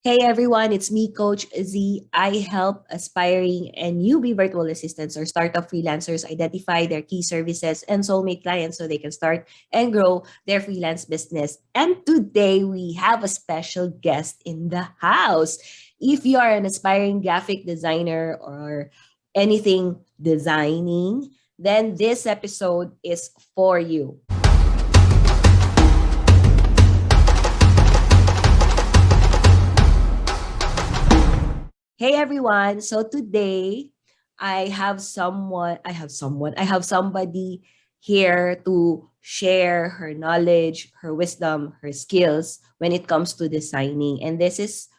Hey everyone, it's me, Coach Z. I help aspiring and newbie virtual assistants or startup freelancers identify their key services and soulmate clients so they can start and grow their freelance business. And today we have a special guest in the house. If you are an aspiring graphic designer or anything designing, then this episode is for you. Hey everyone. So today I have somebody here to share her knowledge, her wisdom, her skills when it comes to designing. And this is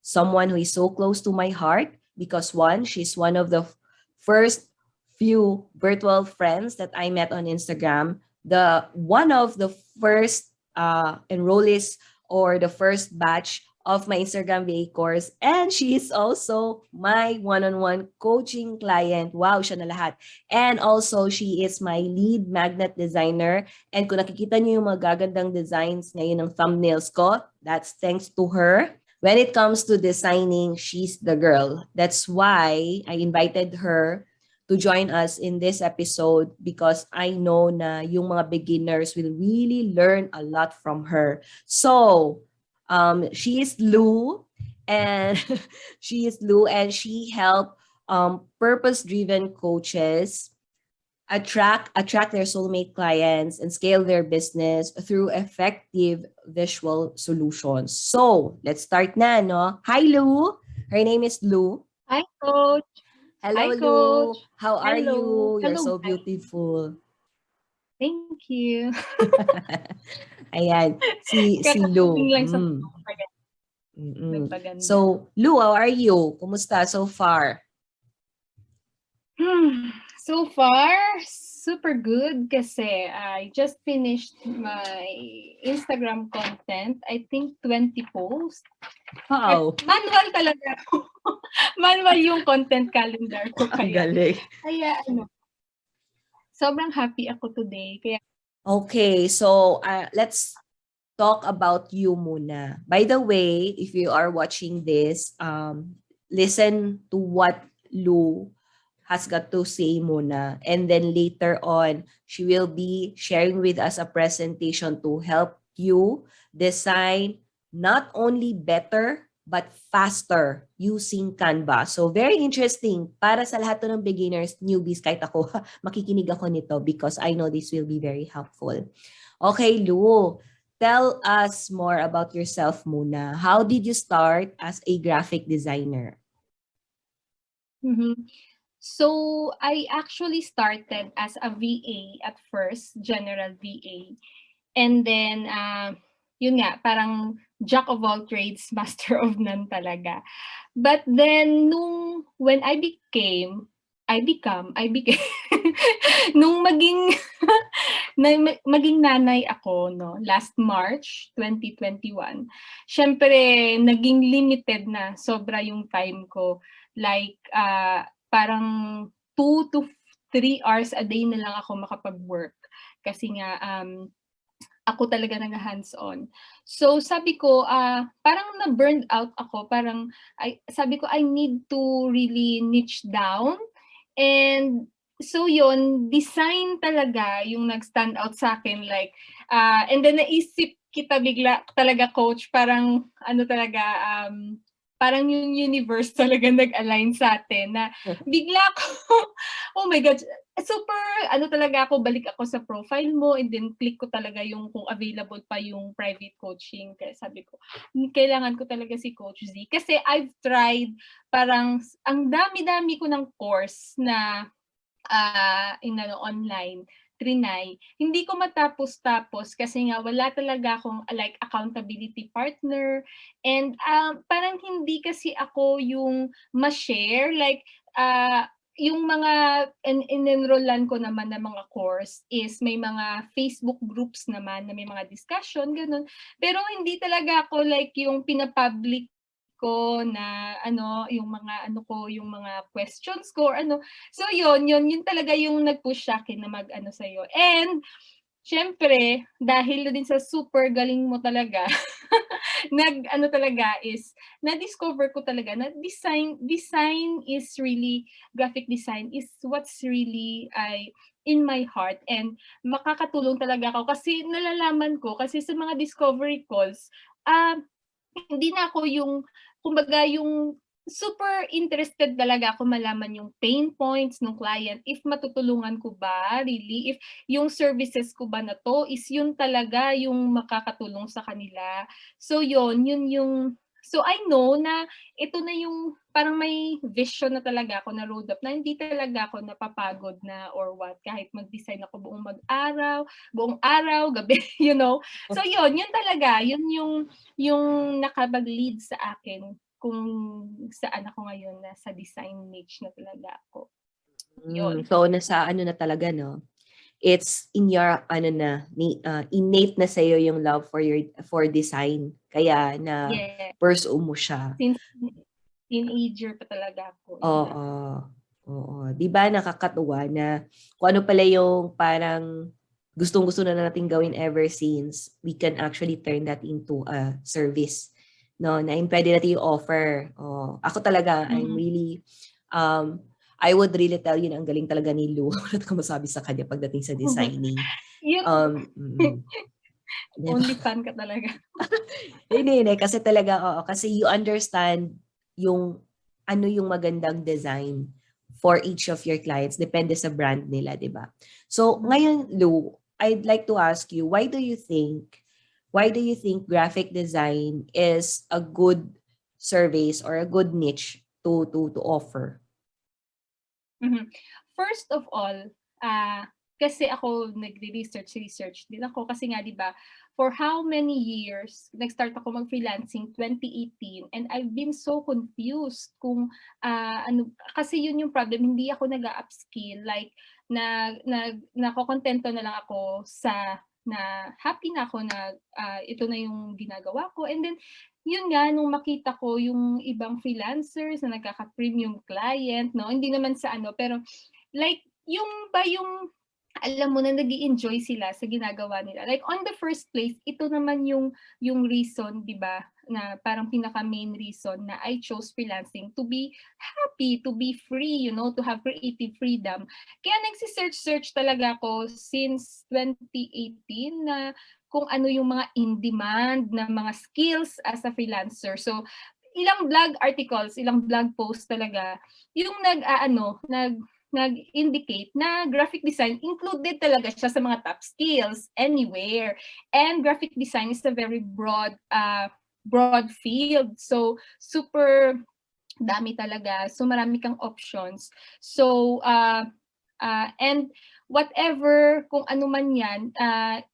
someone who is so close to my heart because one, she's one of the first few virtual friends that I met on Instagram. The one of the first enrollees or the first batch of my Instagram VA course. And she is also my one-on-one coaching client. Wow, siya na lahat. And also, she is my lead magnet designer. And kung nakikita niyo yung mga gagandang designs ngayon ng thumbnails ko, that's thanks to her. When it comes to designing, she's the girl. That's why I invited her to join us in this episode because I know na yung mga beginners will really learn a lot from her. So, she is Lou, and she helped purpose-driven coaches attract their soulmate clients and scale their business through effective visual solutions. So, let's start na, no? Hi, Lou. Her name is Lou. Hi, Coach. Hello, Hi, Lou. Coach. How are Hello. you? You're Hello, so guys. beautiful. Thank you. Ayan, si Lou. Kakatubing lang sa nagpaganda. So, Lou, how are you? Kumusta so far? So far, super good kasi I just finished my Instagram content. I think 20 posts. Wow. Manual talaga. Manual yung content calendar ko. Ang galing. Kaya sobrang happy ako today. Okay, so let's talk about you muna. By the way, if you are watching this, listen to what Lou has got to say muna. And then later on, she will be sharing with us a presentation to help you design not only better, but faster using Canva. So very interesting. Para sa lahat ng beginners, newbies, kahit ako, makikinig ako nito because I know this will be very helpful. Okay, Lou, tell us more about yourself muna. How did you start as a graphic designer? So, I actually started as a VA at first, general VA. And then, yun nga, parang jack of all trades, master of none talaga. But then, when I became, nung maging nanay ako, no, last March 2021, syempre, naging limited na, sobra yung time ko. Like, parang 2 to 3 hours a day na lang ako makapag-work. Kasi nga, ako talaga nag-hands-on. So sabi ko, parang na-burned out ako. Sabi ko, I need to really niche down. And so yon, design talaga yung nag-stand out sa akin. Like, and then naisip kita bigla talaga, Coach, parang parang yung universe talaga nag-align sa atin na bigla ko, oh my God, super, talaga ako, balik ako sa profile mo and then click ko talaga yung kung available pa yung private coaching. Kaya sabi ko, kailangan ko talaga si Coach Z. Kasi I've tried, parang ang dami-dami ko ng course na online, trinay. Hindi ko matapos-tapos kasi nga wala talaga akong like accountability partner and parang hindi kasi ako yung ma-share like yung mga in-enrollan ko naman na mga course is may mga Facebook groups naman na may mga discussion, ganun. Pero hindi talaga ako like yung pinapublic ko na yung mga questions ko or So yun talaga yung nag-push sa akin na sa'yo. And syempre, dahil din sa super galing mo talaga, na-discover ko talaga na graphic design is what's really in my heart, and makakatulong talaga ako kasi nalalaman ko kasi sa mga discovery calls, hindi na ako yung, kumbaga yung super interested talaga ako malaman yung pain points ng client, if matutulungan ko ba really, if yung services ko ba na 'to is yun talaga yung makakatulong sa kanila. So yun yung so I know na ito na yung parang may vision na talaga ako na roadmap na hindi talaga ako napapagod na or what, kahit mag-design ako buong araw, gabi, you know? So yun talaga, yun yung nakapag-lead sa akin kung saan ako ngayon, nasa design niche na talaga ako. Yun. So, nasa ano na talaga, no? It's in your, innate na sa'yo yung love for design. Kaya na Yeah. pursue mo siya. Since teenager pa talaga ako. Oo. Oo. Di ba nakakatuwa na kung ano pala yung parang gustong-gusto na natin gawin ever since, we can actually turn that into a service. No, na pwede natin i-offer. Ako talaga, I'm really, I would really tell you na ang galing talaga ni Lou. Wala ko masabi sa kanya pagdating sa designing. Only fan ka talaga. Hindi, kasi talaga, kasi you understand yung ano yung magandang design for each of your clients. Depende sa brand nila, di ba? So, ngayon, Lou, I'd like to ask you, why do you think graphic design is a good service or a good niche to offer? First of all, kasi ako nagre-research din ako kasi nga 'di ba, for how many years nag-start ako mag-freelancing 2018, and I've been so confused kung ano kasi yun yung problem, hindi ako nag-a-upskill, like nakokontento na lang ako sa na happy na ako na ito na yung ginagawa ko, and then yun nga nung makita ko yung ibang freelancers na nagkaka-premium client, no, hindi naman sa ano, pero like yung alam mo na nag-i-enjoy sila sa ginagawa nila. Like on the first place, ito naman yung reason, 'di ba? Na parang pinaka main reason na I chose freelancing, to be happy, to be free, you know, to have creative freedom. Kaya nagsi-search talaga ako since 2018 na kung ano yung mga in-demand na mga skills as a freelancer. So ilang blog articles, ilang blog posts talaga yung nag-indicate na graphic design included talaga siya sa mga top skills anywhere. And graphic design is a very broad field. So super dami talaga. So marami kang options. So and whatever, kung ano man yan,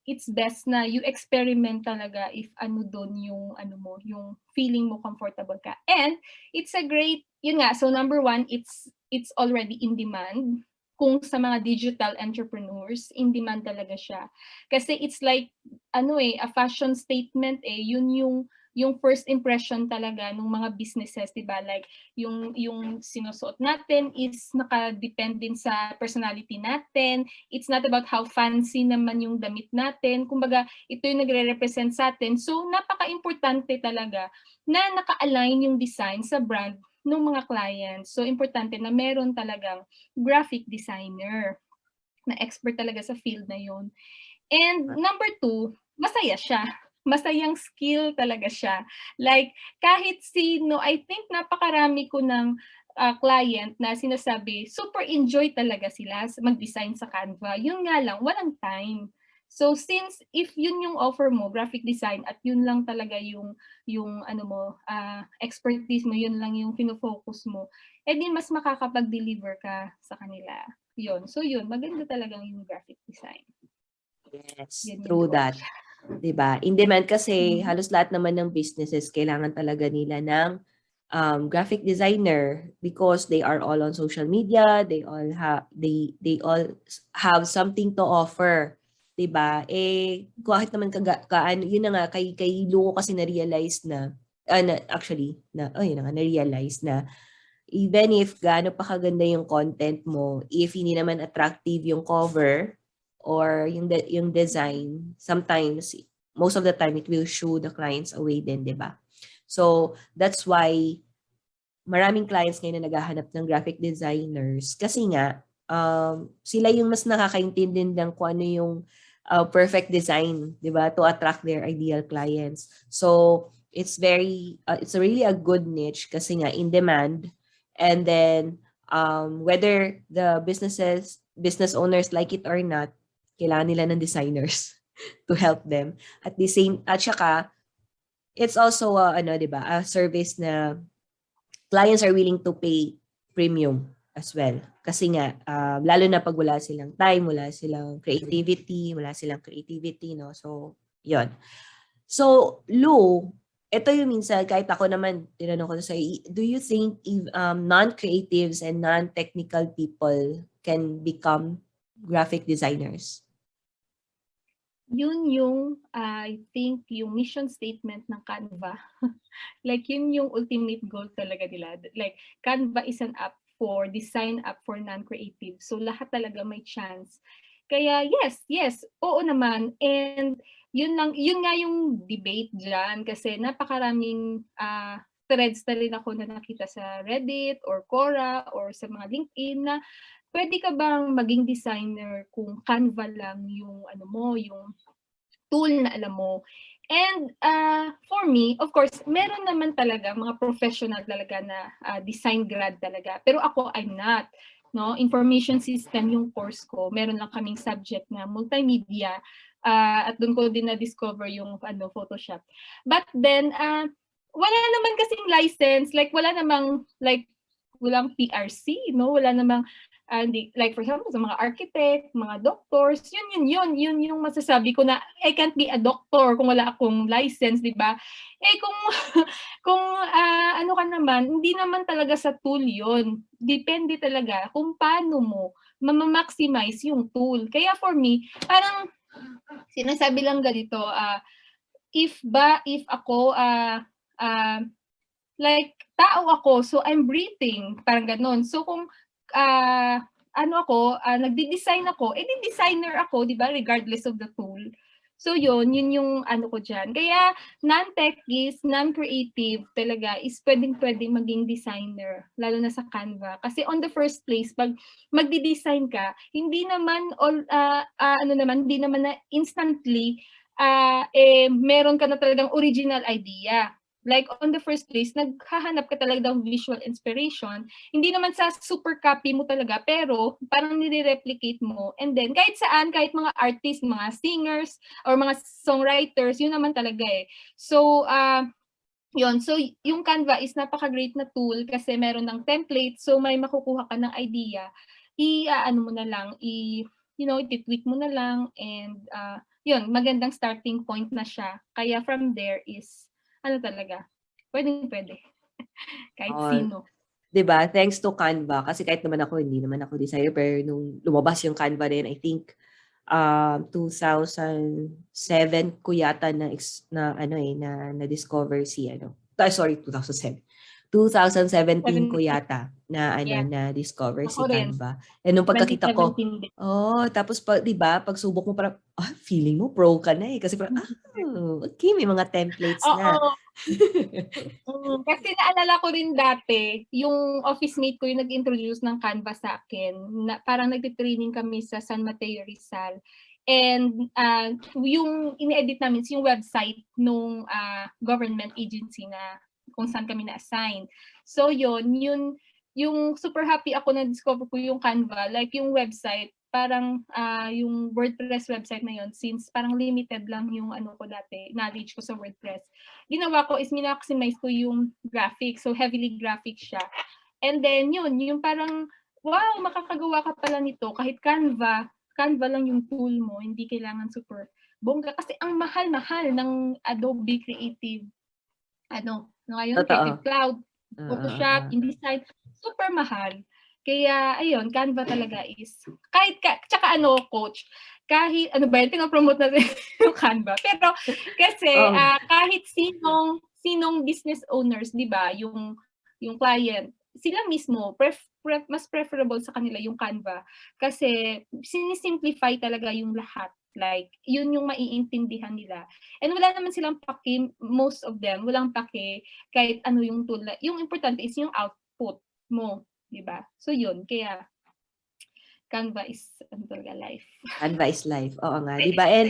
it's best na you experiment talaga if ano doon yung yung feeling mo comfortable ka. And it's a great, yun nga, so number one, it's already in demand. Kung sa mga digital entrepreneurs, in demand talaga siya. Kasi it's like, a fashion statement yun yung first impression talaga ng mga businesses, 'di ba? Like yung sinusuot natin is nakadepend din sa personality natin. It's not about how fancy naman yung damit natin. Kumbaga, ito yung nagre-represent sa atin. So, napaka-importante talaga na naka-align yung design sa brand ng mga clients. So, importante na meron talagang graphic designer na expert talaga sa field na yun. And number two, masaya siya. Masayang skill talaga siya. Like, kahit sino, I think napakarami ko ng client na sinasabi, super enjoy talaga sila mag-design sa Canva. Yun nga lang, walang time. So, since if yun yung offer mo, graphic design, at yun lang talaga yung expertise mo, yun lang yung pinofocus mo, di mas makakapag-deliver ka sa kanila. Yun. So, yun, maganda talagang yung graphic design. Yes, true that. Diba? In demand kasi halos lahat naman ng businesses kailangan talaga nila ng graphic designer because they are all on social media, they all have something to offer. Diba? Kahit naman yun na nga kay Luko kasi na-realize na na-realize na even if gaano pa kaganda yung content mo, if hindi naman attractive yung cover or yung design, sometimes, most of the time, it will shoo the clients away din, di ba? So, that's why maraming clients ngayon na naghahanap ng graphic designers kasi nga, sila yung mas nakakaintindi ng kung ano yung perfect design, di ba, to attract their ideal clients. So, it's really a good niche kasi nga in demand, and then whether the business owners like it or not, kailangan nila ng designers to help them. At saka, it's also di ba, a service na clients are willing to pay premium as well. Kasi nga, lalo na pag wala silang time, wala silang creativity, no? So, yon. So, Lou, ito yung minsan, kahit ako naman, tinanong ko sa do you think if non-creatives and non-technical people can become graphic designers? Yun yung, I think, yung mission statement ng Canva. Like, yun yung ultimate goal talaga nila. Like, Canva is an app for design app for non-creative. So, lahat talaga may chance. Kaya, yes, oo naman. And yun nga yung debate dyan kasi napakaraming threads na rin ako na nakita sa Reddit or Quora or sa mga LinkedIn na pwede ka bang maging designer kung Canva lang yung yung tool na alam mo. And for me, of course, meron naman talaga mga professional talaga na design grad talaga. Pero ako, I'm not. No, information system yung course ko. Meron lang kaming subject na multimedia at doon ko din na-discover yung Photoshop. But then wala naman kasing license, like walang PRC, no? Wala namang like for example sa mga architect, mga doctors, yun yung masasabi ko na I can't be a doctor kung wala akong license, di ba? Kung ano ka naman, hindi naman talaga sa tool yun. Depende talaga kung paano mo ma-maximize yung tool. Kaya for me, parang sinasabi lang ganito, if ako like tao ako, so I'm breathing, parang ganon. So kung nagdi-design ako, designer ako, di ba, regardless of the tool. So yun yung ko dyan. Kaya non-techies, non-creative talaga is pwedeng maging designer, lalo na sa Canva. Kasi on the first place, pag magdi-design ka, hindi naman hindi naman na instantly meron ka na talagang original idea. Like on the first place, naghahanap ka talaga ng visual inspiration. Hindi naman sa super copy mo talaga, pero parang nire-replicate mo. And then kahit saan, kahit mga artists, mga singers, or mga songwriters, yun naman talaga eh. So, yun. So, yung Canva is napaka-great na tool kasi meron ng template. So, may makukuha ka ng idea. Mo na lang, i-tweak mo na lang. And, yun, magandang starting point na siya. Kaya from there is, talaga, pwede. Kahit sino. Diba? Thanks to Canva. Kasi kahit naman ako, hindi naman ako designer. Pero nung lumabas yung Canva rin, I think, 2007 ko yata na-discover 2007. 2017 ko yata na-discover si Canva. And nung pagkakita ko, tapos pagsubok mo parang, feeling mo pro ka na eh. Kasi parang, okay, may mga templates na. Kasi naalala ko rin dati, yung office mate ko yung nag-introduce ng Canva sa akin. Parang nagtitraining kami sa San Mateo, Rizal. And yung in-edit namin yung website nung government agency na kung saan kami na-assign. So yun, yung super happy ako na discover ko yung Canva, like yung website, parang yung WordPress website na yun, since parang limited lang yung knowledge ko sa WordPress. Ginawa ko is minaximize ko yung graphics, so heavily graphic siya. And then yun, yung parang, wow, makakagawa ka pala nito, kahit Canva lang yung tool mo, hindi kailangan super bongga. Kasi ang mahal-mahal ng Adobe Creative, Creative Cloud, Photoshop, InDesign, super mahal. Kaya, ayun, Canva talaga is, tsaka Coach, kahit, pinapromote natin yung Canva. Pero, kasi, kahit sinong business owners, di ba, yung client, sila mismo, mas preferable sa kanila yung Canva kasi sinisimplify talaga yung lahat. Like, yun yung maiintindihan nila. And wala naman silang pake, most of them, walang pake kahit ano yung tool. Yung importante is yung output mo, di ba? So yun, kaya Canva is ano talaga, life. Canva is life. Oo nga, di ba? And,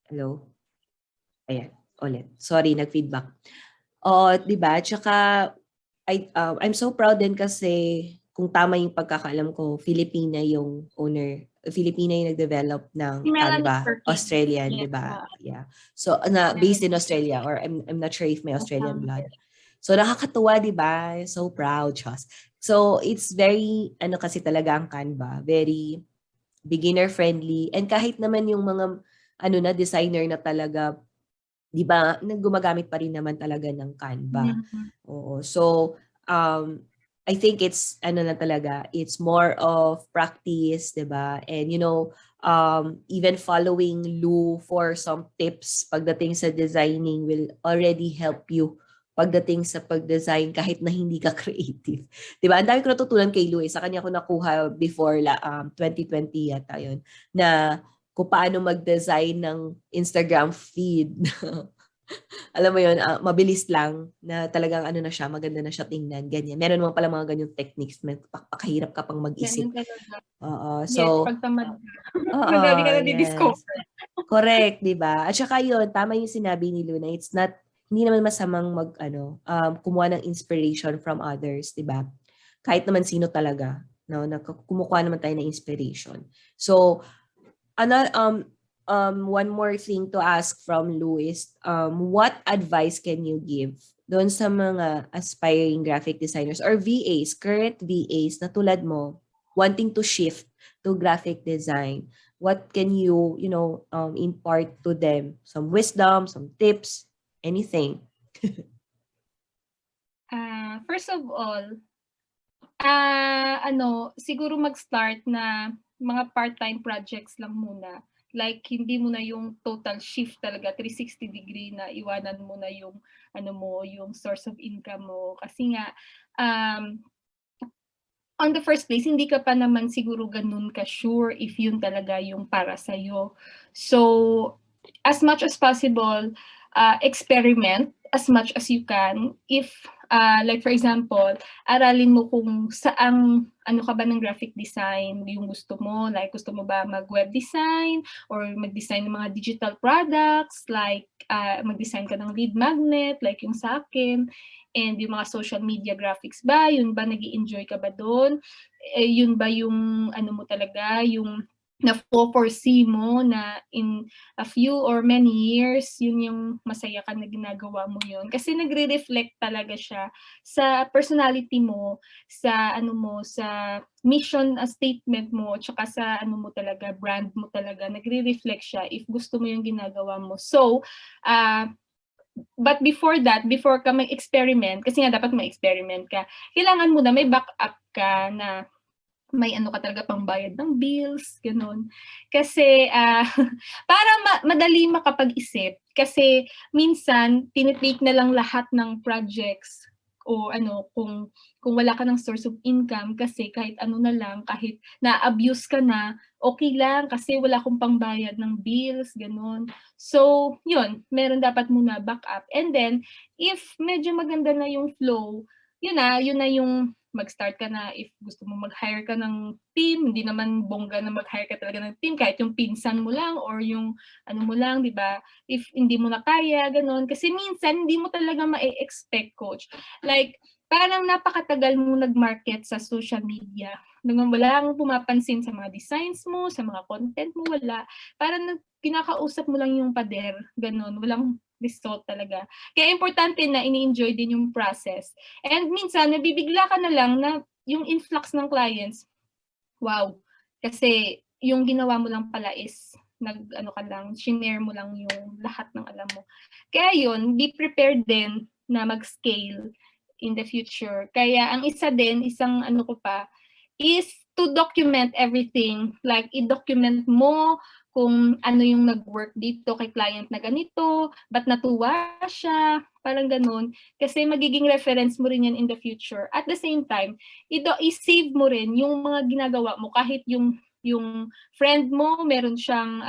hello? Ayan, ulit. Sorry, nag-feedback. Di ba? Tsaka, I'm so proud din kasi kung tama yung pagkakaalam ko, Filipina yung owner. Filipina yung nag-develop ng Canva, Australian, di ba? Yeah. So, based in Australia, or I'm not sure if may Australian blood. So, nakakatuwa, di ba? So proud, Chos. So, it's very, kasi talaga ang Canva, very beginner-friendly. And kahit naman yung mga, designer na talaga, di ba, gumagamit pa rin naman talaga ng Canva. Oo. So, I think it's, na talaga, it's more of practice, di ba? And, even following Lou for some tips pagdating sa designing will already help you pagdating sa pag-design kahit na hindi ka creative. Di ba? Ang dami ko natutunan kay Lou. Sa kanya ko nakuha before 2020 yata yun, na kung paano mag-design ng Instagram feed. Alam mo yun, mabilis lang na talagang na siya, maganda na siya tingnan, ganyan. Meron naman pala mga ganyang techniques, pakahirap ka pang mag-isip. Oo, so, yes, pagtamad ka. Madami ka na di-discover. Correct, di ba? At saka yun, tama yung sinabi ni Luna, it's not, hindi naman masamang kumuha ng inspiration from others, di ba? Kahit naman sino talaga, no, kumukuha naman tayo ng inspiration. So, one more thing to ask from Lou is, what advice can you give doon sa mga aspiring graphic designers or VAs, current VAs na tulad mo, wanting to shift to graphic design? What can you, impart to them? Some wisdom, some tips, anything? First of all, siguro mag-start na mga part-time projects lang muna. Like, hindi mo na yung total shift talaga, 360 degree na iwanan mo na yung, yung source of income mo. Kasi nga, on the first place, hindi ka pa naman siguro ganun ka-sure if yun talaga yung para sa'yo. So, as much as possible, experiment as much as you can. If, like for example, aralin mo kung saang, ka ba ng graphic design, yung gusto mo, like gusto mo ba mag-web design or mag-design ng mga digital products, like mag-design ka ng lead magnet, like yung sa akin, and yung mga social media graphics ba, yun ba, nag-i-enjoy ka ba doon? Yun ba yung, mo talaga, yung na-foresee mo na in a few or many years, yun yung masaya ka na ginagawa mo yun. Kasi nagre-reflect talaga siya sa personality mo, sa sa mission statement mo, tsaka sa mo talaga, brand mo talaga. Nagre-reflect siya if gusto mo yung ginagawa mo. So, but before that, before ka mag-experiment, kasi nga dapat mag-experiment ka, kailangan mo na may backup ka na may ka talaga pang bayad ng bills, ganun. Kasi para madali makapag-isip, kasi minsan tinitake na lang lahat ng projects o kung wala ka ng source of income, kasi kahit na lang, kahit na-abuse ka na, okay lang kasi wala akong pangbayad ng bills, ganun. So, yun, meron dapat muna backup. And then, if medyo maganda na yung flow, yun na yung mag-start ka na. If gusto mo mag-hire ka ng team, hindi naman bongga na mag-hire ka talaga ng team, kahit yung pinsan mo lang or yung mo lang, di ba? If hindi mo na kaya, ganun. Kasi minsan, hindi mo talaga ma-expect, coach. Like, parang napakatagal mo nag-market sa social media. Wala kang pumapansin sa mga designs mo, sa mga content mo, wala. Parang kinakausap mo lang yung pader, ganun. Walang result talaga. Kaya importante na ini-enjoy din yung process. And minsan, nabibigla ka na lang na yung influx ng clients, wow, kasi yung ginawa mo lang pala is shinare mo lang yung lahat ng alam mo. Kaya yun, be prepared din na mag-scale in the future. Kaya ang isa din, isang ko pa, is to document everything. Like, i-document mo kung ano yung nag-work dito kay client na ganito, ba't natuwa siya, parang ganun. Kasi magiging reference mo rin yan in the future. At the same time, i-save mo rin yung mga ginagawa mo kahit yung friend mo, meron siyang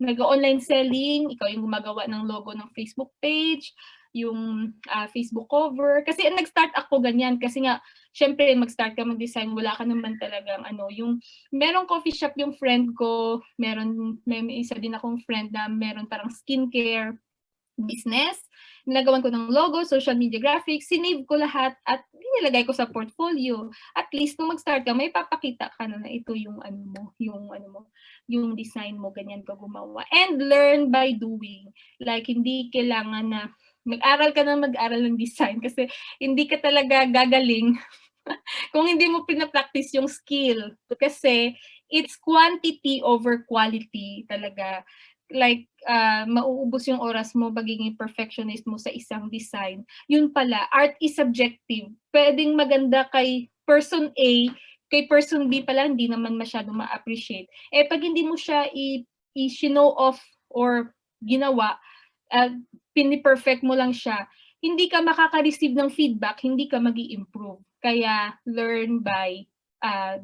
nag-online selling, ikaw yung gumagawa ng logo ng Facebook page, yung Facebook cover. Kasi nag-start ako ganyan kasi nga, syempre mag-start ka mag-design, wala ka naman talagang yung merong coffee shop yung friend ko, may isa din akong friend na meron parang skincare business. Nilagawan ko ng logo, social media graphics, sinave ko lahat at nilagay ko sa portfolio. At least nung mag-start ka, may papakita ka na ito yung yung design mo, ganyan ka gumawa. And learn by doing. Like, hindi kailangan na mag-aral ka na mag-aral ng design kasi hindi ka talaga gagaling kung hindi mo pinapractice yung skill. Kasi it's quantity over quality talaga. Like, mauubos yung oras mo, magiging perfectionist mo sa isang design. Yun pala, art is subjective. Pwedeng maganda kay person A, kay person B pala, hindi naman masyado ma-appreciate. Pag hindi mo siya i-show off or ginawa, pini-perfect mo lang siya, hindi ka makaka-receive ng feedback, hindi ka magi-improve. Kaya learn by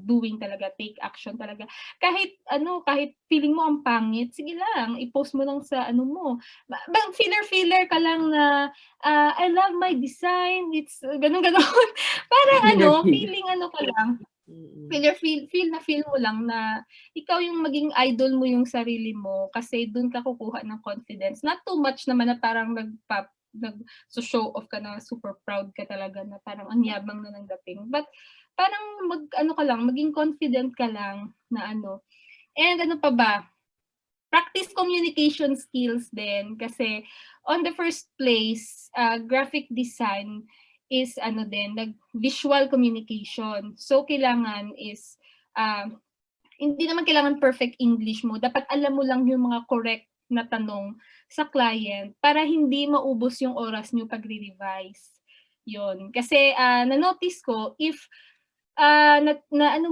doing talaga, take action talaga. Kahit feeling mo ang pangit, sige lang, i-post mo lang sa mo. Filler ka lang na I love my design, it's ganun. Parang feeling ka lang. Feel mo lang na ikaw yung maging idol mo yung sarili mo kasi doon ka kukuha ng confidence. Not too much naman na parang nag-show off ka na super proud ka talaga na parang ang yabang na ng dating. But parang maging confident ka lang na And pa ba? Practice communication skills din kasi on the first place, graphic design is visual communication. So kailangan is hindi naman kailangan perfect English mo. Dapat alam mo lang yung mga correct na tanong sa client para hindi maubos yung oras niyo pagre-revise. Yun. Kasi na-notice ko if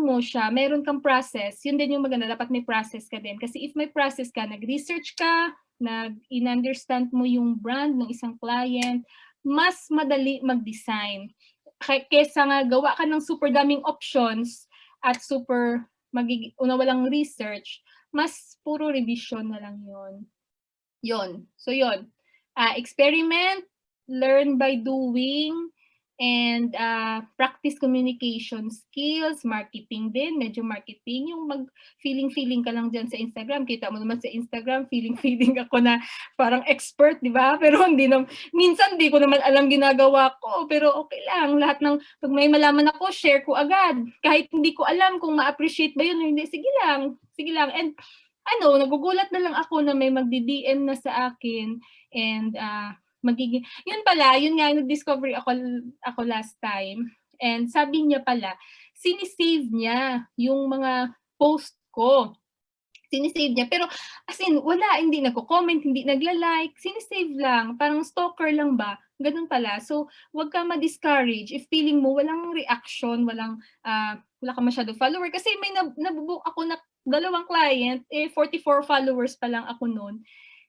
mo siya, meron kang process, yun din yung maganda, dapat may process ka din. Kasi if may process ka, nag-research ka, in-understand mo yung brand ng isang client, mas madali mag-design. Kesa nga gawa ka ng super daming options at walang research, mas puro revision na lang yun. So yun. Experiment, learn by doing, and practice communication skills, marketing din, medyo marketing, yung feeling ka lang dyan sa Instagram. Kita mo naman sa Instagram, feeling ako na parang expert, di ba? Pero minsan di ko naman alam ginagawa ko, pero okay lang. Lahat pag may malaman ako, share ko agad. Kahit hindi ko alam kung ma-appreciate ba yun o hindi, sige lang. And nagugulat na lang ako na may magdi-DM na sa akin and yun nga, nag-discovery ako last time. And sabi niya pala, sinisave niya yung mga post ko. Sinisave niya. Pero as in, wala, hindi nagko-comment, hindi nagla-like, sinisave lang. Parang stalker lang ba? Ganun pala. So, wag ka ma-discourage. If feeling mo walang reaction, wala ka masyado follower. Kasi may nabubook ako na 2 client, 44 followers pa lang ako noon.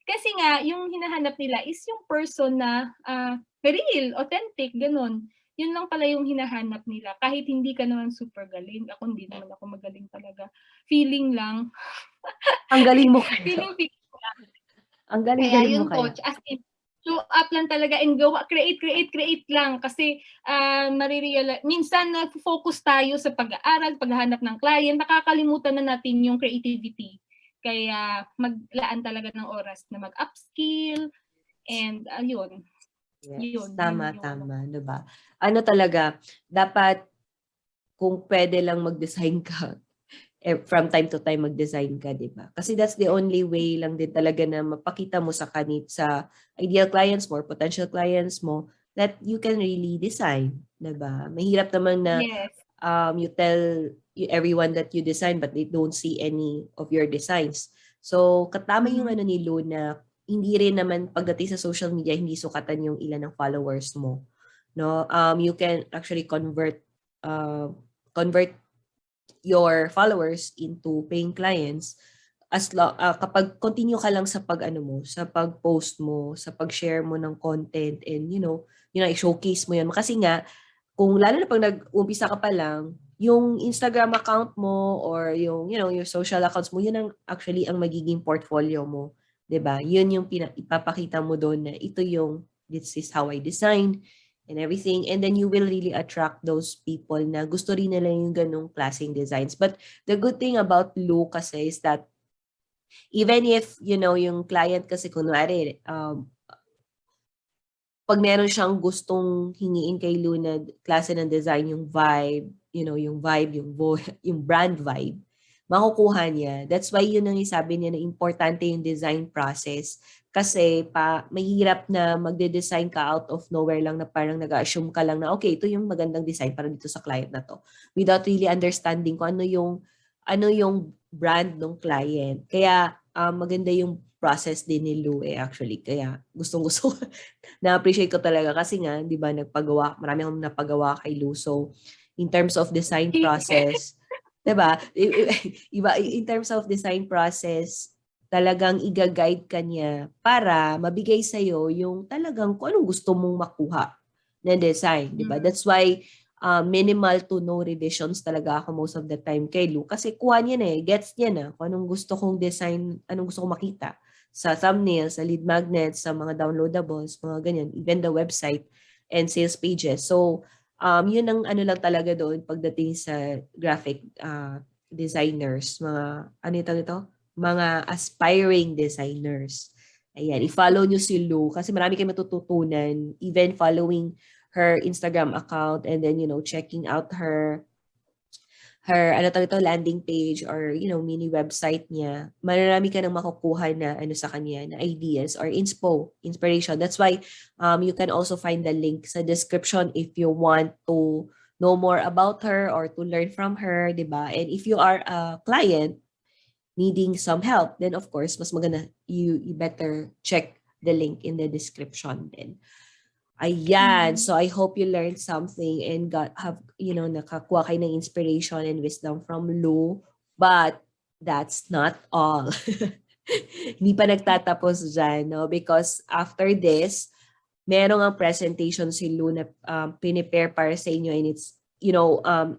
Kasi nga, yung hinahanap nila is yung person na real, authentic, ganun. Yun lang pala yung hinahanap nila. Kahit hindi ka naman super galing. Ako hindi naman ako magaling talaga. Feeling lang. Ang galing mo kaya. Feeling lang. Ang galing mo kaya. Coach, as in, show up lang talaga and go, create lang. Kasi minsan na-focus tayo sa pag-aaral, paghahanap ng client, nakakalimutan na natin yung creativity. Kaya maglaan talaga ng oras na mag-upskill and yun. Yes, tama, diba? Talaga, dapat kung pwede lang mag-design ka, from time to time mag-design ka, diba? Kasi that's the only way lang din talaga na mapakita mo sa ideal clients mo or potential clients mo that you can really design, diba? Mahirap naman na you tell everyone that you design but they don't see any of your designs. So, katama yung ni Lou na hindi rin naman pagdating sa social media, hindi sukatan yung ilan ng followers mo. No? You can actually convert your followers into paying clients kapag continue ka lang sa sa pag-post mo, sa pag-share mo ng content and i-showcase mo 'yan kasi nga kung lalo na pag nag-umpisa ka pa lang, yung Instagram account mo or yung your social accounts mo, yun ang actually ang magiging portfolio mo, 'di ba? Yun yung ipapakita mo doon na this is how I design and everything, and then you will really attract those people na gusto rin nila yung ganung klaseng designs. But the good thing about Lou kasi is that even if yung client kasi kunwari pag meron siyang gustong hingiin kay Lou na klase ng design, yung vibe, yung vibe, yung brand vibe, makukuha niya. That's why yun ang isabi niya na importante yung design process. Kasi mahirap na magde-design ka out of nowhere lang na parang nag-assume ka lang na okay, ito yung magandang design para dito sa client na to. Without really understanding kung ano yung brand ng client. Kaya maganda yung process din ni Lou actually. Kaya gustong-gusto na-appreciate ko talaga kasi nga, di ba, marami akong napagawa kay Lou. So, in terms of design process, di ba, in terms of design process, talagang i-guide ka niya para mabigay sa'yo yung talagang kung anong gusto mong makuha na design, di ba? That's why minimal to no revisions talaga ako most of the time kay Lou. Kasi kuha niya na gets niya na kung anong gusto kong design, anong gusto kong makita sa thumbnail, sa lead magnets, sa mga downloadables, mga ganyan, even the website and sales pages. So, yun ang lang talaga doon pagdating sa graphic designers, mga aspiring designers. Ayan, i-follow nyo si Lou kasi marami kayo matututunan even following her Instagram account and then, checking out her landing page or mini website niya. Marami ka nang makukuha na sa kanya na ideas or inspiration. That's why you can also find the link sa description if you want to know more about her or to learn from her, 'di ba? And if you are a client needing some help, then of course mas maganda you better check the link in the description then. Ayan. So I hope you learned something and nakakuha kayo ng inspiration and wisdom from Lou. But that's not all. Hindi pa nagtatapos dyan, no? Because after this, merong ang presentation si Lou na pinipare para sa inyo and it's,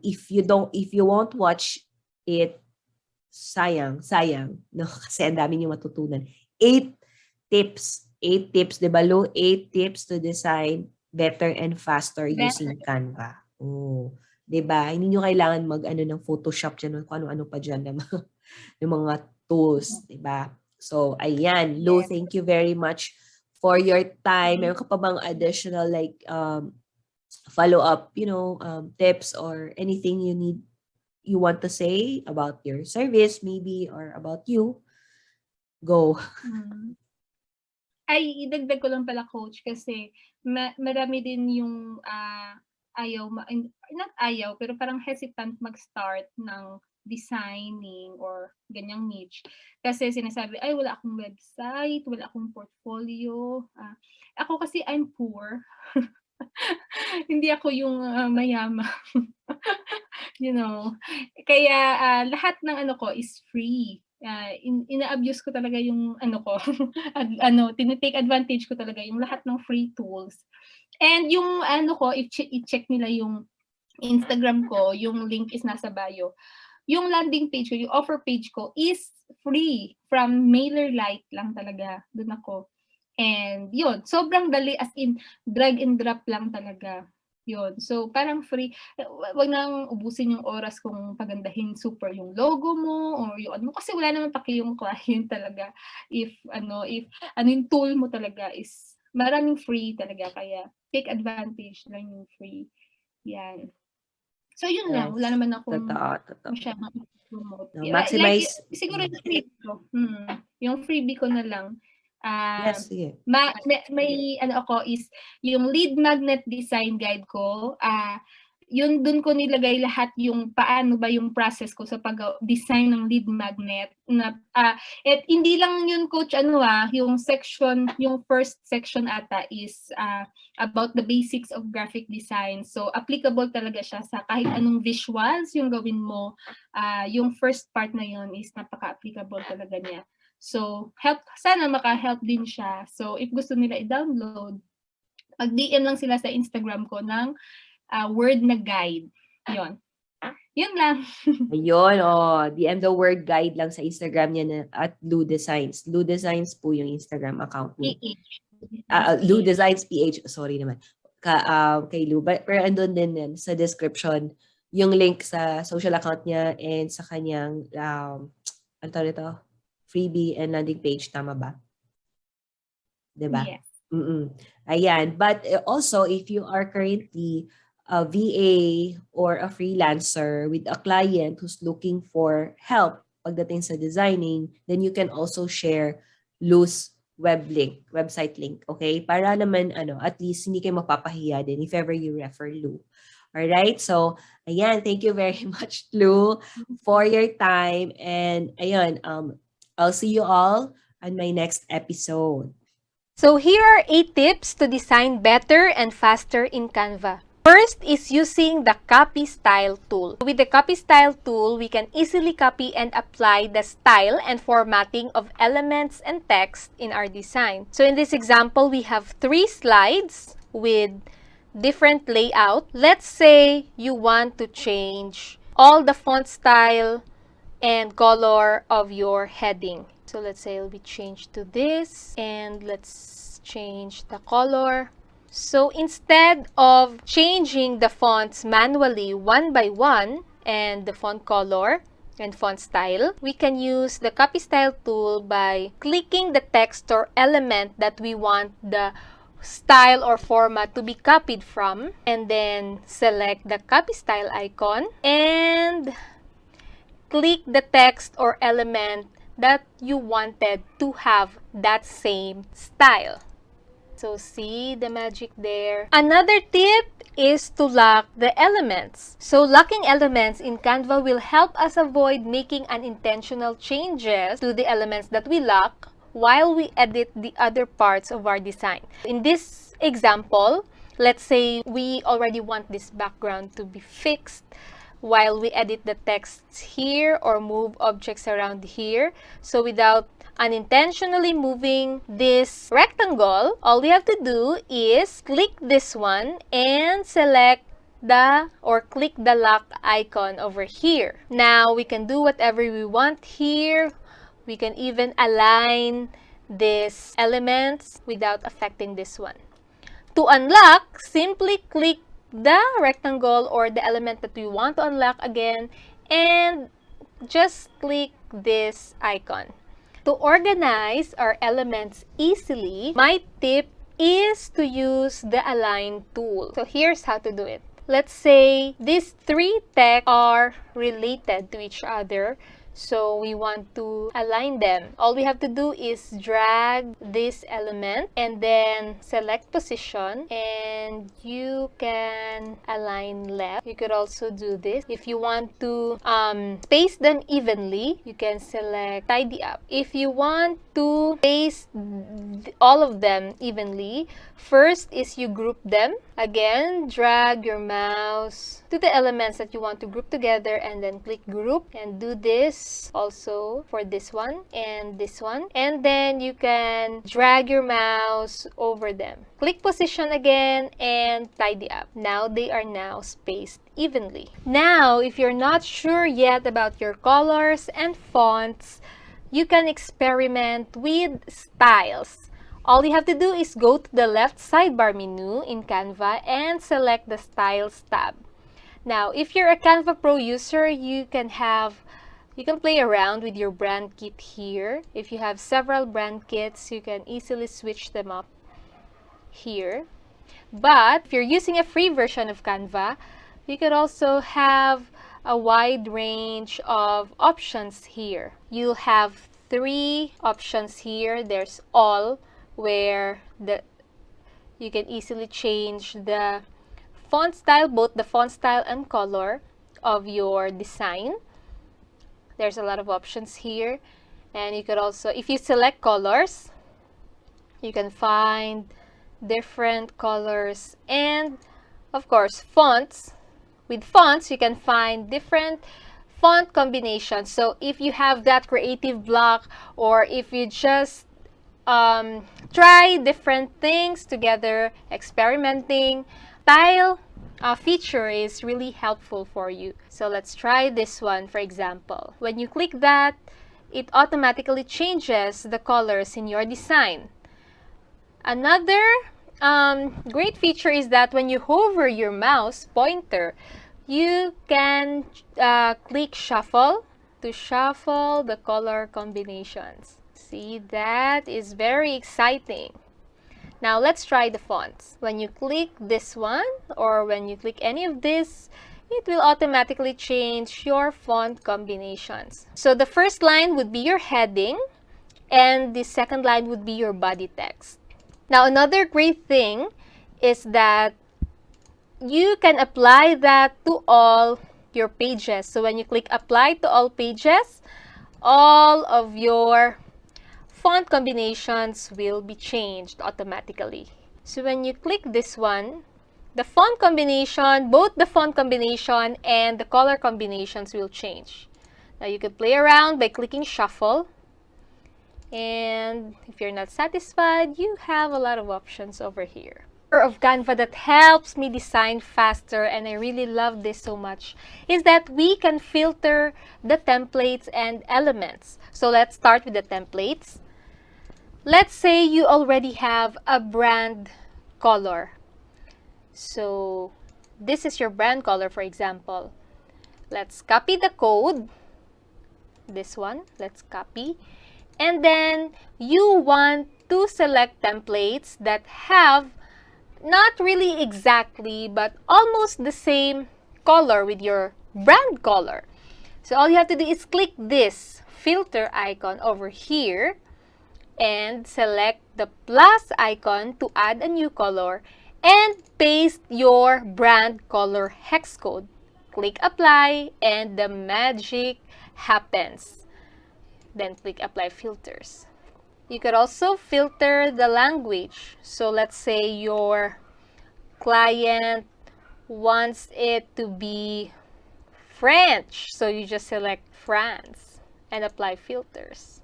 if you won't watch it, sayang, no? Kasi ang dami niyo matutunan. 8 tips, di ba, Lou? 8 tips to design better and faster using Canva. Oh, di ba? Hindi nyo kailangan ng Photoshop dyan, kung ano-ano pa dyan, ng mga tools, di ba? So, ayan. Lou, thank you very much for your time. Meron ka pa bang additional follow-up, tips or anything you want to say about your service maybe or about you? Go. Ay, idagdag ko lang pala, coach, kasi marami din yung not ayaw, pero parang hesitant mag-start ng designing or ganyang niche. Kasi sinasabi, ay, wala akong website, wala akong portfolio. Ako kasi, I'm poor. Hindi ako yung mayaman. Kaya lahat ng ko is free. Ina-abuse ko talaga yung ko, tinitake advantage ko talaga yung lahat ng free tools. And yung ko, i-check nila yung Instagram ko, yung link is nasa bio. Yung landing page ko, yung offer page ko is free from MailerLite lang talaga. Doon ako. And yun, sobrang dali, as in drag and drop lang talaga. Yun. So, parang free. Wag nang ubusin yung oras kung pagandahin super yung logo mo or yung kasi wala naman paki yung client talaga. If yung tool mo talaga is maraming free talaga. Kaya, take advantage lang yung free. Yan. So, yun lang. Wala naman akong masyadong promote. Maximize. Siguro yung freebie ko. Yung freebie ko na lang. Yes, sige. May is yung lead magnet design guide ko. yun dun ko nilagay lahat yung paano ba yung process ko sa pag-design ng lead magnet na at hindi lang yun coach yung section, yung first section ata is about the basics of graphic design. So applicable talaga siya sa kahit anong visuals yung gawin mo. Yung first part na yun is napaka-applicable talaga niya. So sana maka-help din siya. So if gusto nila i-download, mag-DM lang sila sa Instagram ko ng word na guide. Yun lang. Ayun, DM the word guide lang sa Instagram niya na at Lou Designs. Lou Designs po yung Instagram account niya. Lou Designs PH, sorry naman. Kay Lou. Pero andun din yan sa description yung link sa social account niya and sa kanyang ano tawag ito? Freebie and landing page, tama ba? Diba? Yes. Ayan. But also, if you are currently a VA or a freelancer with a client who's looking for help pagdating sa designing, then you can also share Lou's website link, okay? Para naman, at least hindi kayo mapapahiya din if ever you refer Lou. Alright? So, ayan, thank you very much, Lou, for your time. And, ayan, I'll see you all on my next episode. So here are 8 tips to design better and faster in Canva. First is using the copy style tool. With the copy style tool, we can easily copy and apply the style and formatting of elements and text in our design. So in this example, we have 3 slides with different layout. Let's say you want to change all the font style and color of your heading. So let's say it'll be changed to this, and let's change the color. So instead of changing the fonts manually one by one and the font color and font style, we can use the copy style tool by clicking the text or element that we want the style or format to be copied from, and then select the copy style icon and click the text or element that you wanted to have that same style. So see the magic there. Another tip is to lock the elements. So locking elements in Canva will help us avoid making unintentional changes to the elements that we lock while we edit the other parts of our design. In this example, let's say we already want this background to be fixed while we edit the texts here or move objects around here. So without unintentionally moving this rectangle, all we have to do is click this one and select click the lock icon over here. Now we can do whatever we want here. We can even align these elements without affecting this one. To unlock, simply click the rectangle or the element that we want to unlock again and just click this icon. To organize our elements easily, my tip is to use the align tool. So here's how to do it. Let's say these 3 texts are related to each other. So we want to align them. All we have to do is drag this element and then select position, and you can align left. You could also do this. If you want to space them evenly, you can select tidy up. If you want to space all of them evenly, first is you group them. Again, drag your mouse to the elements that you want to group together and then click group, and do this also for this one and this one, and then you can drag your mouse over them. Click position again and tidy up. Now they are now spaced evenly. Now, if you're not sure yet about your colors and fonts, you can experiment with styles. All you have to do is go to the left sidebar menu in Canva and select the Styles tab. Now, if you're a Canva Pro user, you can play around with your brand kit here. If you have several brand kits, you can easily switch them up here. But if you're using a free version of Canva, you could also have a wide range of options here. You'll have 3 options here. There's all, where you can easily change the font style, both the font style and color of your design. There's a lot of options here. And you could also, if you select colors, you can find different colors. And of course, fonts. With fonts, you can find different font combinations. So if you have that creative block, or if you just try different things together, experimenting, style feature is really helpful for you. So let's try this one, for example. When you click that, it automatically changes the colors in your design. Another great feature is that when you hover your mouse pointer, you can click shuffle to shuffle the color combinations. See, that is very exciting. Now let's try the fonts. When you click this one, or when you click any of this, it will automatically change your font combinations. So the first line would be your heading, and the second line would be your body text. Now another great thing is that you can apply that to all your pages. So when you click apply to all pages, all of your font combinations will be changed automatically. So when you click this one, the font combination, both the font combination and the color combinations will change. Now you could play around by clicking shuffle. And if you're not satisfied, you have a lot of options over here. Of Canva that helps me design faster, and I really love this so much, is that we can filter the templates and elements. So let's start with the templates. Let's say you already have a brand color. So this is your brand color, for example. Let's copy the code. This one, let's copy. And then you want to select templates that have not really exactly, but almost the same color with your brand color. So all you have to do is click this filter icon over here and select the plus icon to add a new color and paste your brand color hex code. Click apply and the magic happens. Then click apply filters. You could also filter the language. So let's say your client wants it to be French. So you just select France and apply filters.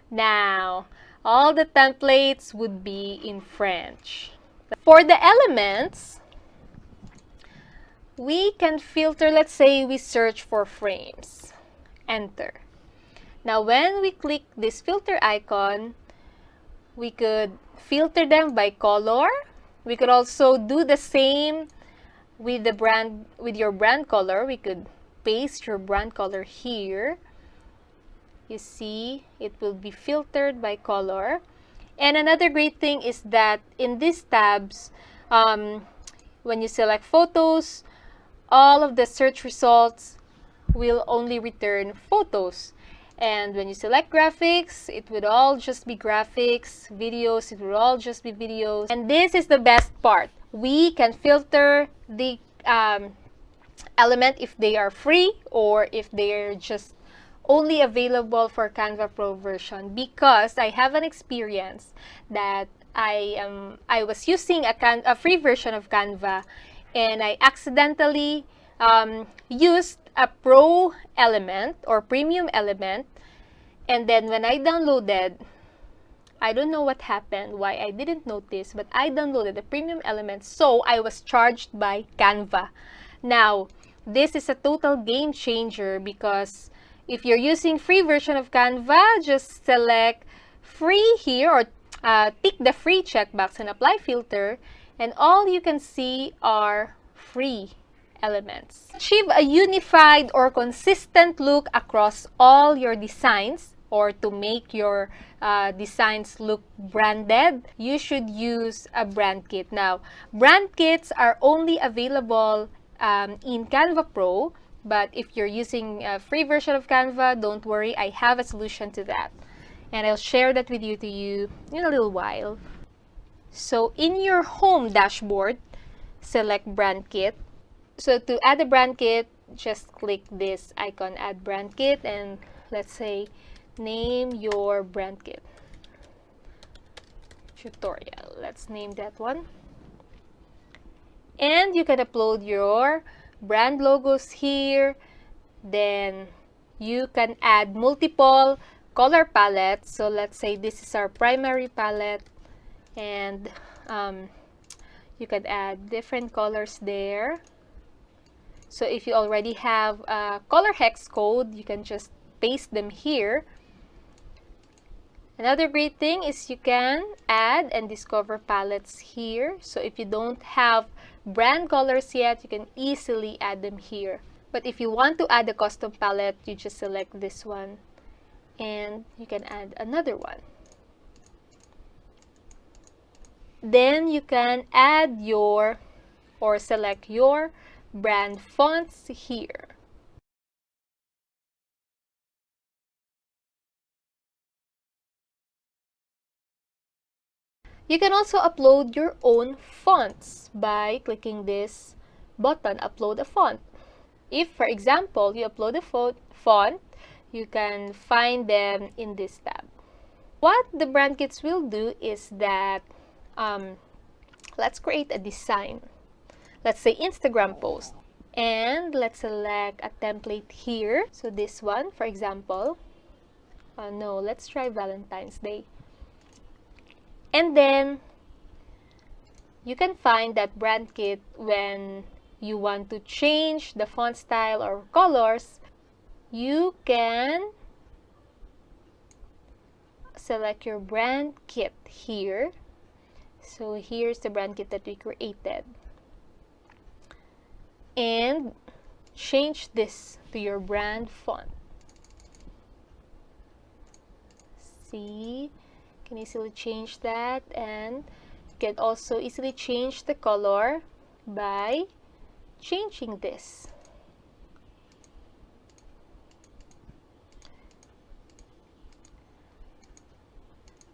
Now, all the templates would be in French. For the elements, we can filter, let's say we search for frames. Enter. Now, when we click this filter icon, we could filter them by color. We could also do the same with your brand color. We could paste your brand color here. You see, it will be filtered by color. And another great thing is that in these tabs, when you select photos, all of the search results will only return photos. And when you select graphics, it would all just be graphics. Videos, it would all just be videos. And this is the best part. We can filter the element if they are free or if they are just only available for Canva Pro version, because I have an experience that I was using a free version of Canva and I accidentally used a pro element or premium element, and then when I downloaded, I don't know what happened, why I didn't notice, but I downloaded the premium element, so I was charged by Canva. Now, this is a total game changer, because if you're using free version of Canva, just select free here or tick the free checkbox and apply filter, and all you can see are free elements. Achieve a unified or consistent look across all your designs, or to make your designs look branded, you should use a brand kit. Now, brand kits are only available in Canva Pro, but if you're using a free version of Canva, don't worry, I have a solution to that. And I'll share that with you in a little while. So in your home dashboard, select brand kit. So to add a brand kit, just click this icon, add brand kit, and let's say name your brand kit tutorial. Let's name that one. And you can upload your brand logos here. Then you can add multiple color palettes. So let's say this is our primary palette, and you can add different colors there. So if you already have a color hex code, you can just paste them here. Another great thing is you can add and discover palettes here. So if you don't have brand colors yet, you can easily add them here. But if you want to add a custom palette, you just select this one and you can add another one. Then you can add your or select your brand fonts here. You can also upload your own fonts by clicking this button, upload a font. If, for example, you upload a font, you can find them in this tab. What the brand kits will do is that, let's create a design. Let's say Instagram post. And let's select a template here. So this one, for example. No, let's try Valentine's Day. And then you can find that brand kit when you want to change the font style or colors. You can select your brand kit here. So here's the brand kit that we created. And change this to your brand font. See? You can easily change that, and you can also easily change the color by changing this.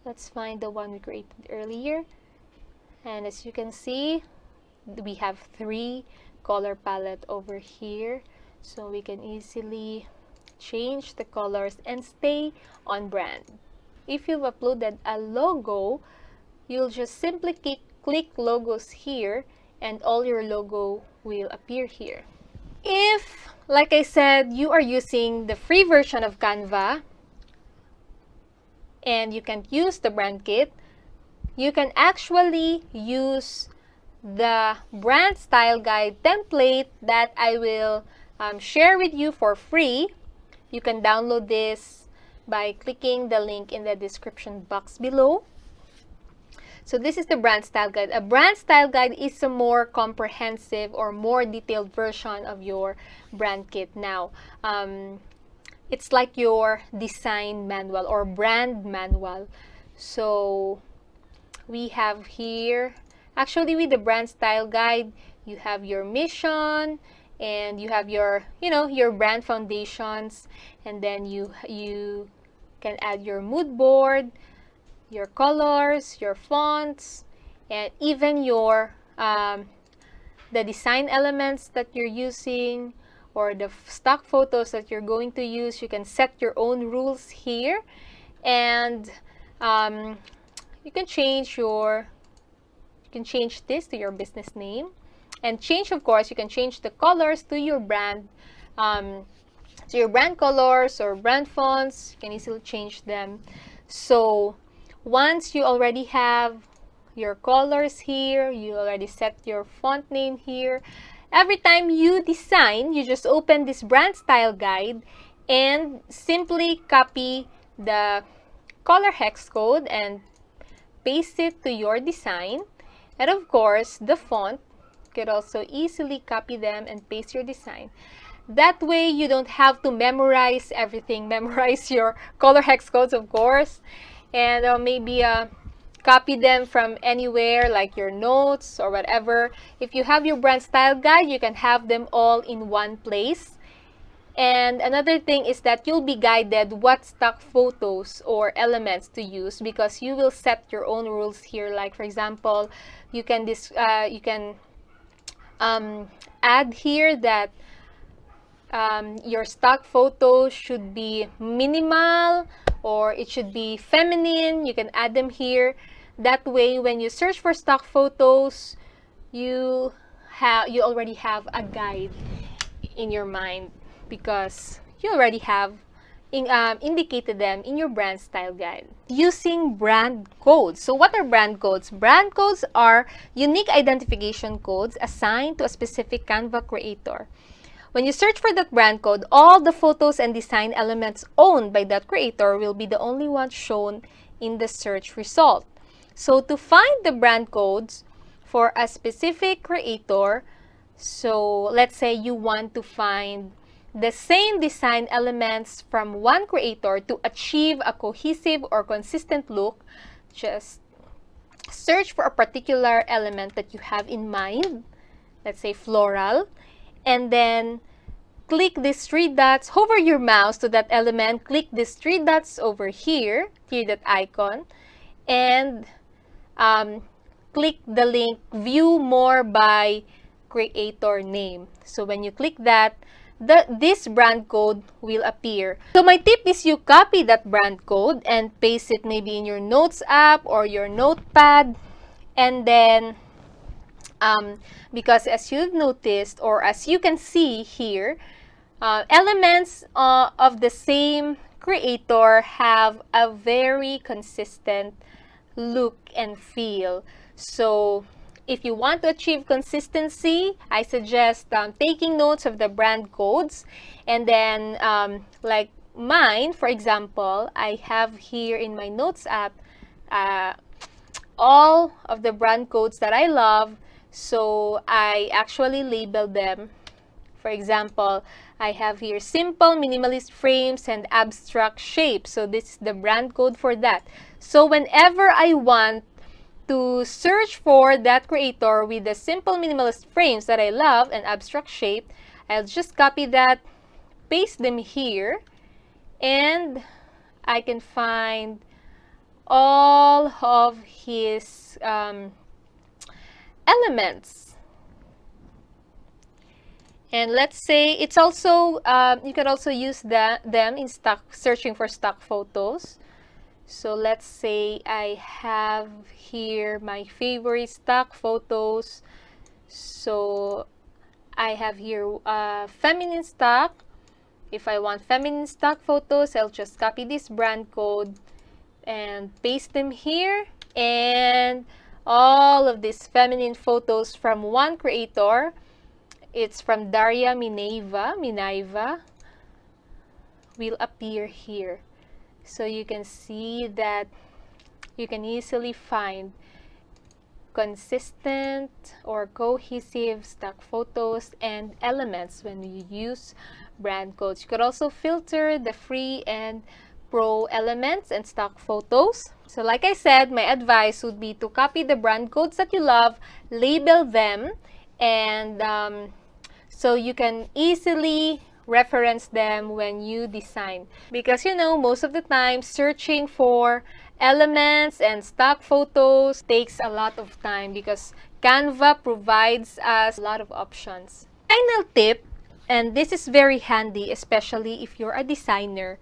Let's find the one we created earlier, and as you can see, we have 3 color palette over here, so we can easily change the colors and stay on brand. If you've uploaded a logo, you'll just simply click logos here and all your logo will appear here. If, like I said, you are using the free version of Canva and you can't use the brand kit, you can actually use the brand style guide template that I will share with you for free. You can download this by clicking the link in the description box below. So this is the brand style guide. A brand style guide is a more comprehensive or more detailed version of your brand kit. Now, it's like your design manual or brand manual. So we have here, actually with the brand style guide, you have your mission and you have your, your brand foundations, and then you can add your mood board, your colors, your fonts, and even your the design elements that you're using or the stock photos that you're going to use. You can set your own rules here, and you can change this to your business name, and of course you can change the colors to your brand colors or brand fonts. You can easily change them. So once you already have your colors here, you already set your font name here, every time you design, you just open this brand style guide and simply copy the color hex code and paste it to your design. And of course, the font, you could also easily copy them and paste your design. That way, you don't have to memorize everything. Memorize your color hex codes, of course, and maybe copy them from anywhere, like your notes or whatever. If you have your brand style guide, you can have them all in one place. And another thing is that you'll be guided what stock photos or elements to use, because you will set your own rules here. Like for example, you can add here that your stock photos should be minimal or it should be feminine. You can add them here. That way, when you search for stock photos, you already have a guide in your mind because you already have indicated them in your brand style guide. Using brand codes. So what are brand codes? Brand codes are unique identification codes assigned to a specific Canva creator. When you search for that brand code, all the photos and design elements owned by that creator will be the only ones shown in the search result. So to find the brand codes for a specific creator, so let's say you want to find the same design elements from one creator to achieve a cohesive or consistent look, just search for a particular element that you have in mind, let's say floral, and then click these three dots, hover your mouse to that element, click these three dots over here, that icon, and click the link view more by creator name. So when you click that, this brand code will appear. So my tip is you copy that brand code and paste it maybe in your notes app or your notepad, and then because as you've noticed or as you can see here, elements of the same creator have a very consistent look and feel. So if you want to achieve consistency, I suggest taking notes of the brand codes, and then like mine, for example, I have here in my notes app all of the brand codes that I love, so I actually label them. For example, I have here simple minimalist frames and abstract shapes. So this is the brand code for that. So whenever I want to search for that creator with the simple minimalist frames that I love and abstract shape, I'll just copy that, paste them here, and I can find all of his elements. And let's say it's also, you can also use them in searching for stock photos. So let's say I have here my favorite stock photos. So I have here feminine stock. If I want feminine stock photos, I'll just copy this brand code and paste them here. And all of these feminine photos from one creator, it's from Daria Minaiva, will appear here. So you can see that you can easily find consistent or cohesive stock photos and elements when you use brand codes. You could also filter the free and pro elements and stock photos. So like I said, my advice would be to copy the brand codes that you love, label them, and so you can easily reference them when you design. Because you know, most of the time, searching for elements and stock photos takes a lot of time because Canva provides us a lot of options. Final tip, and this is very handy, especially if you're a designer,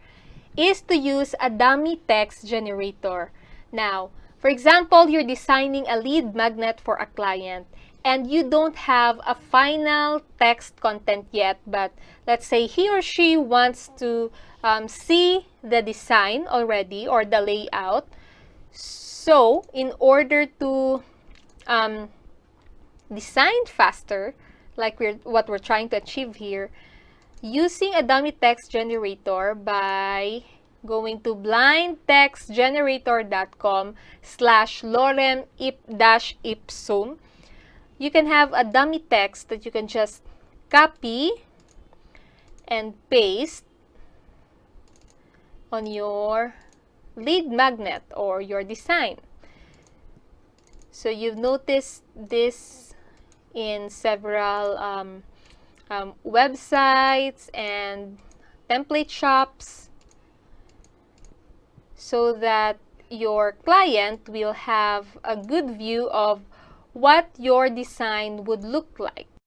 is to use a dummy text generator. Now, for example, you're designing a lead magnet for a client and you don't have a final text content yet, but let's say he or she wants to see the design already or the layout. So in order to design faster, like what we're trying to achieve here, using a dummy text generator by going to blindtextgenerator.com/lorem-ipsum, you can have a dummy text that you can just copy and paste on your lead magnet or your design. So you've noticed this in several websites and template shops, so that your client will have a good view of what your design would look like.